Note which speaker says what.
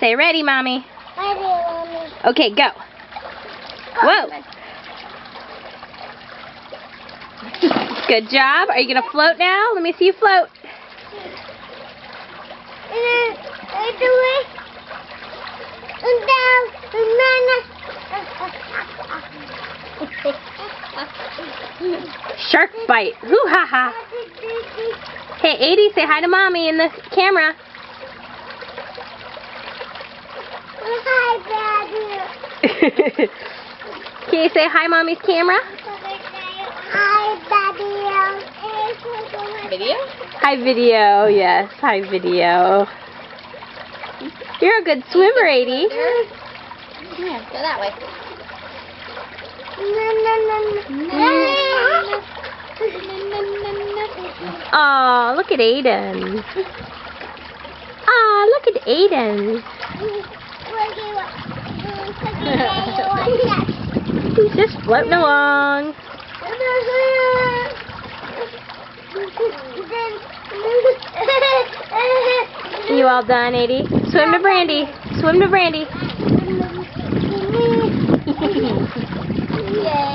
Speaker 1: Say ready, Mommy.
Speaker 2: Ready, Mommy.
Speaker 1: Okay, go. Whoa. Good job. Are you going to float now? Let me see you float. Shark bite. Hoo ha ha. Hey, Adie, say hi to Mommy in the camera.
Speaker 2: Hi, Daddy.
Speaker 1: Can you say hi, Mommy's camera?
Speaker 2: Hi, Daddy.
Speaker 3: Video?
Speaker 1: Hi, video. Yes, hi, video. You're a good swimmer, Adie.
Speaker 3: Yeah, go that way.
Speaker 1: Aw, look at Aiden. Aw, look at Aiden. He's just floating along. You all done, Adie? Swim to Brandy. Swim to Brandy.
Speaker 2: Yay.